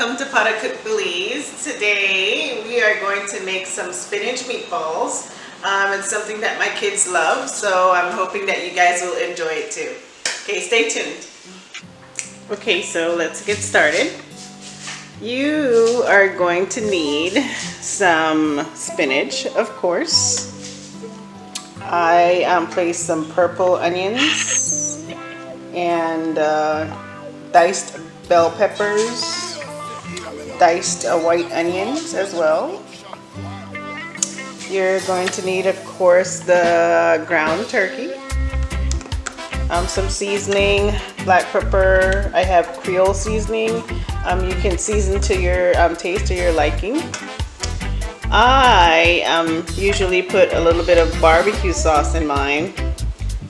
welcome to Para Cook Belize. Today we are going to make some spinach meatballs. It's something that my kids love, so I'm hoping that you guys will enjoy it too. Okay, stay tuned. Okay, so let's get started. You are going to need some spinach, of course. I placed some purple onions and diced bell peppers, diced white onions as well. You're going to need, of course, the ground turkey, some seasoning, black pepper. I have Creole seasoning. You can season to your taste or your liking. I usually put a little bit of barbecue sauce in mine.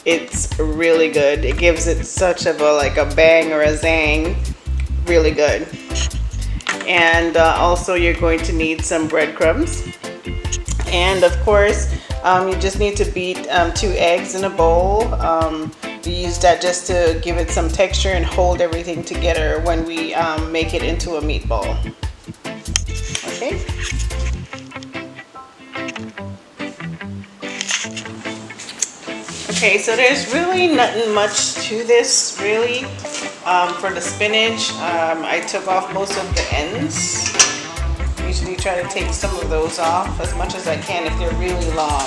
It's really good. It gives it such of a bang or a zang. Really good. And also you're going to need some breadcrumbs. And of course, you just need to beat 2 eggs in a bowl. We use that just to give it some texture and hold everything together when we make it into a meatball. Okay. Okay, so there's really nothing much to this, really. For the spinach, I took off most of the ends. Usually try to take some of those off as much as I can if they're really long.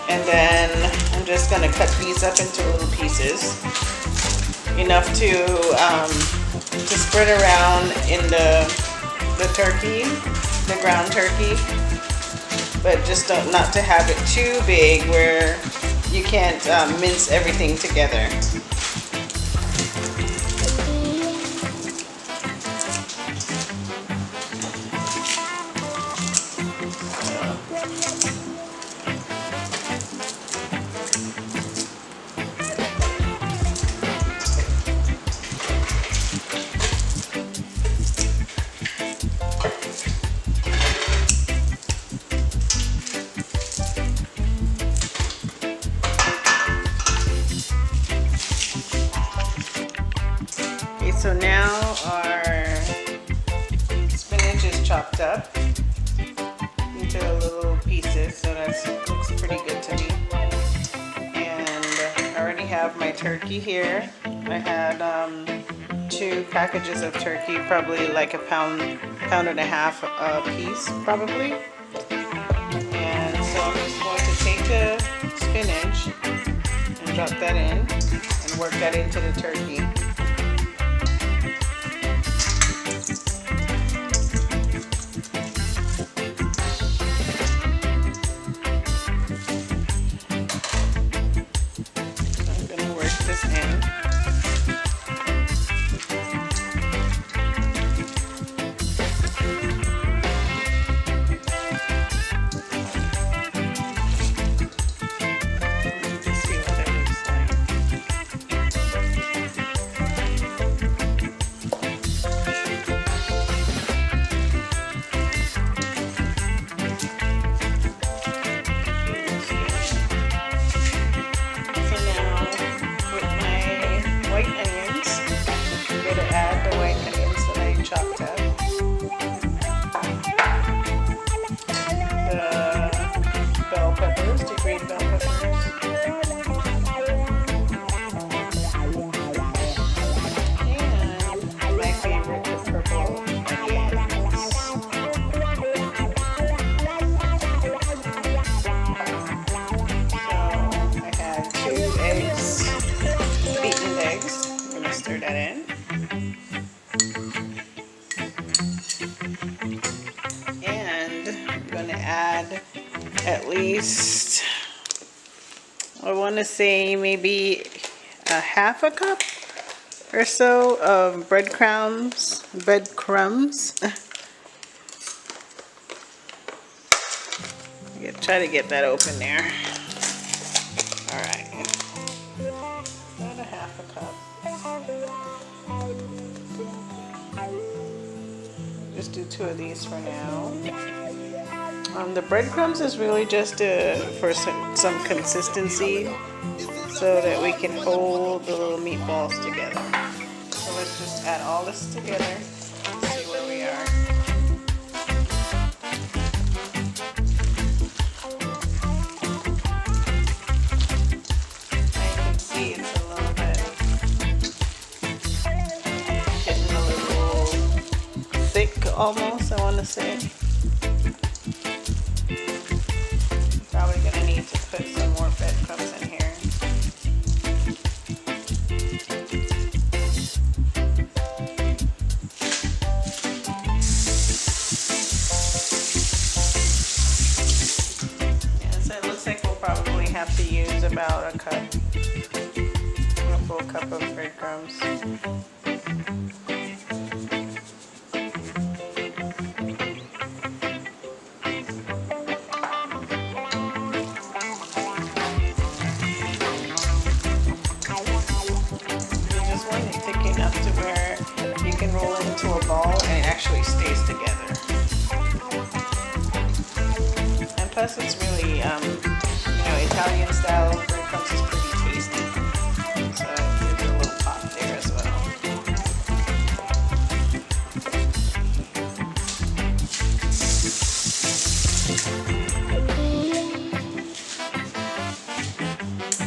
And then I'm just going to cut these up into little pieces. Enough to spread around in the turkey, the ground turkey. But just not to have it too big where you can't mince everything together. So now our spinach is chopped up into little pieces, so that looks pretty good to me. And I already have my turkey here. I had 2 packages of turkey, probably like a pound and a half a piece, probably. And so I'm just going to take the spinach and drop that in and work that into the turkey. Chopped up. The bell peppers, the green bell peppers. And my favorite, the purple onions. So I had 2 eggs, beaten eggs. I'm going to stir that in. Add at least, I want to say maybe a half a cup or so of breadcrumbs. Try to get that open there. All right, about a half a cup. Just do 2 of these for now. The breadcrumbs is really just for some consistency so that we can hold the little meatballs together. So let's just add all this together and see what almost, I want to say. Probably gonna need to put some more breadcrumbs in here. Yeah, so it looks like we'll probably have to use about a full cup of breadcrumbs. Enough to where you can roll it into a ball and it actually stays together. And plus it's really, Italian style breadcrumbs is pretty tasty. So it gives it a little pop there as well.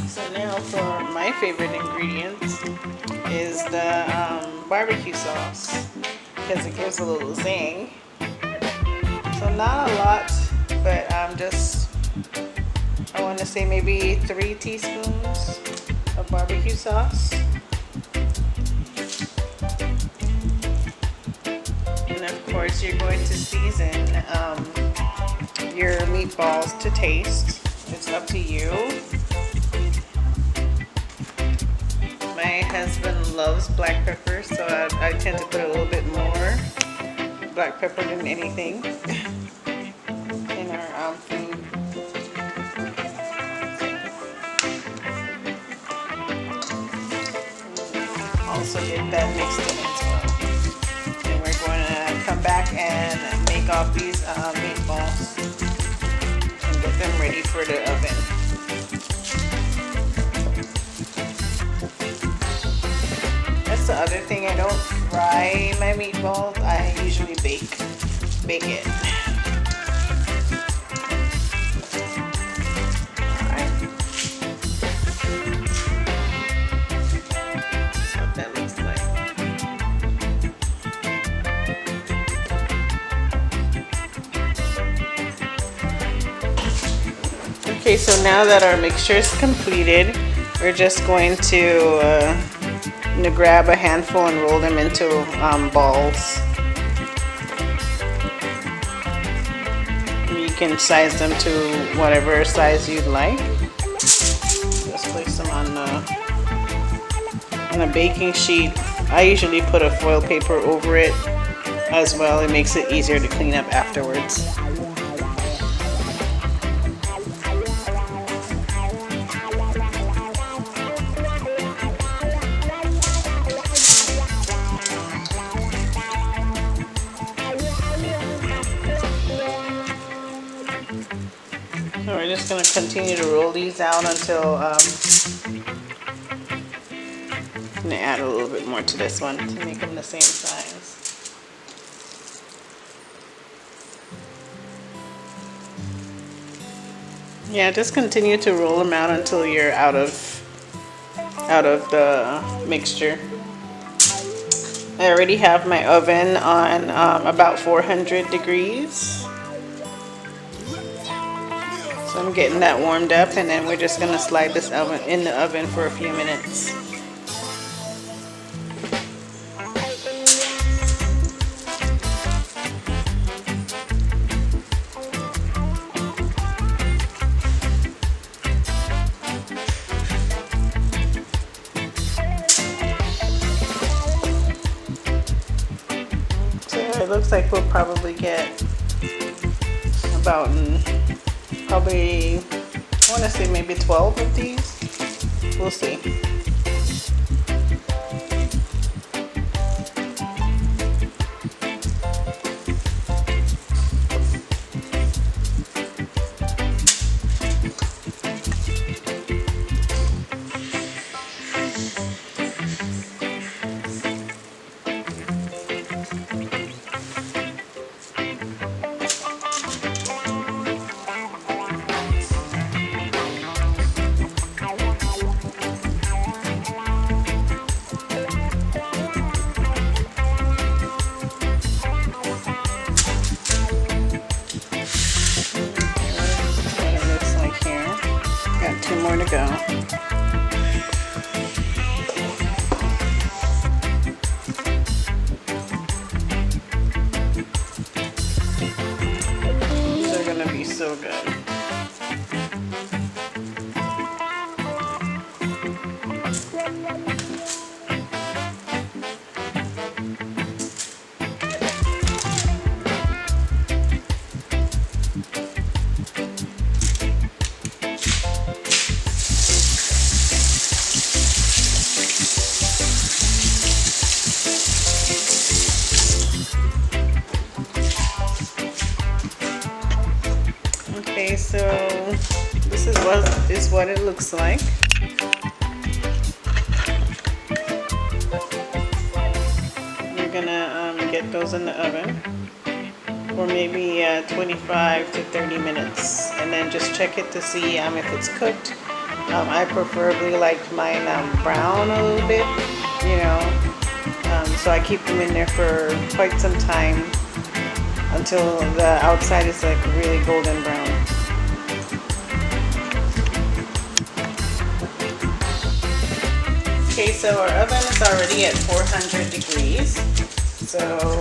So now for my favorite ingredients is the barbecue sauce, because it gives a little zing. So not a lot, but I want to say maybe 3 teaspoons of barbecue sauce. And of course you're going to season your meatballs to taste. It's up to you. My husband loves black pepper, so I tend to put a little bit more black pepper than anything in our food. Also get that mixed in as well. And we're going to come back and make off these meatballs and get them ready for the oven. That's the other thing, I don't fry my meatballs, I usually bake it. Alright. That's what that looks like. Okay, so now that our mixture is completed, we're just going to grab a handful and roll them into balls. You can size them to whatever size you'd like. Just place them on a baking sheet. I usually put a foil paper over it as well. It makes it easier to clean up afterwards. So we're just going to continue to roll these out until I'm going to add a little bit more to this one to make them the same size. Yeah, just continue to roll them out until you're out of the mixture. I already have my oven on about 400 degrees. So I'm getting that warmed up, and then we're just going to slide this in the oven for a few minutes. So it looks like we'll probably get about probably, I want to say maybe 12 of these. We'll see. more to go. These are gonna be so good. Okay, so this is what it looks like. You're gonna get those in the oven for maybe 25 to 30 minutes, and then just check it to see if it's cooked. I preferably like mine brown a little bit, you know, so I keep them in there for quite some time until the outside is like really golden brown. Okay, so our oven is already at 400 degrees. So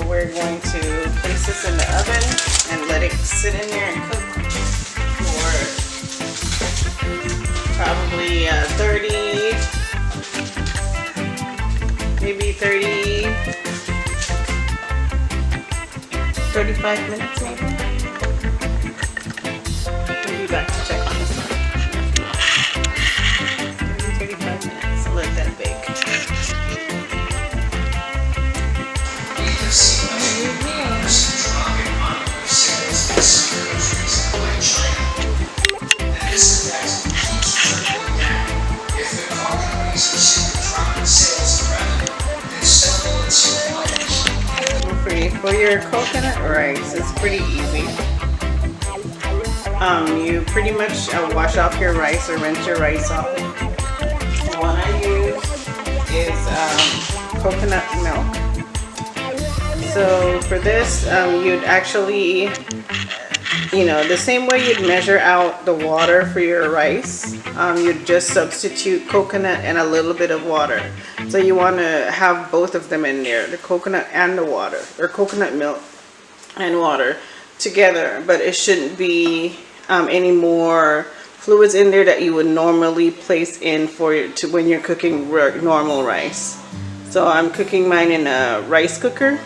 we're going to place this in the oven and let it sit in there and cook for probably 30, maybe 35 minutes maybe. We'll be back to check on this one. 35 minutes, let that bake. We have seen a 80% drop in unemployment sales in some countries like China. And this effect keeps trickling down. If the car companies are seeing a drop in sales and revenue, then so will its suppliers. For your coconut rice, it's pretty easy. You pretty much wash off your rice or rinse your rice off. The one I use is coconut milk. So for this, you'd actually, the same way you'd measure out the water for your rice, you'd just substitute coconut and a little bit of water. So you want to have both of them in there, the coconut and the water, or coconut milk and water together, but it shouldn't be any more fluids in there that you would normally place in when you're cooking normal rice. So I'm cooking mine in a rice cooker.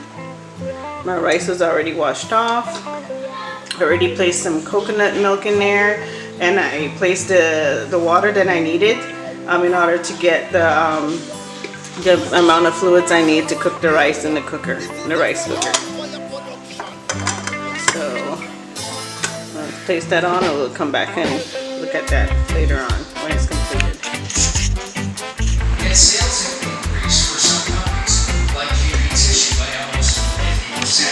My rice was already washed off. I already placed some coconut milk in there, and I placed the water that I needed in order to get the amount of fluids I need to cook the rice in the cooker, in the rice cooker. So let's place that on, and we'll come back and look at that later on when it's completed. And sales have increased for some companies, like Beauty Tissue by almost 50%.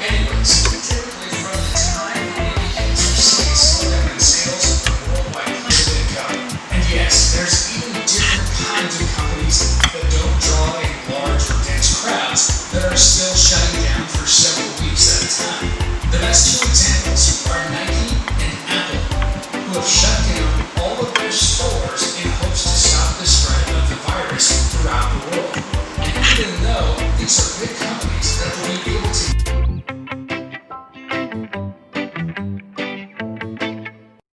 Anyways, typically from the time it begins to see a slowdown in sales, the worldwide clearly income. And yes, there's even different kinds of companies that don't draw in large or dense crowds that are still shutting down for several weeks at a time. The best two examples are Nike and Apple, who have shut down all of their stores in hopes to stop the spread of the virus throughout the world. And even though these are big companies that will be able to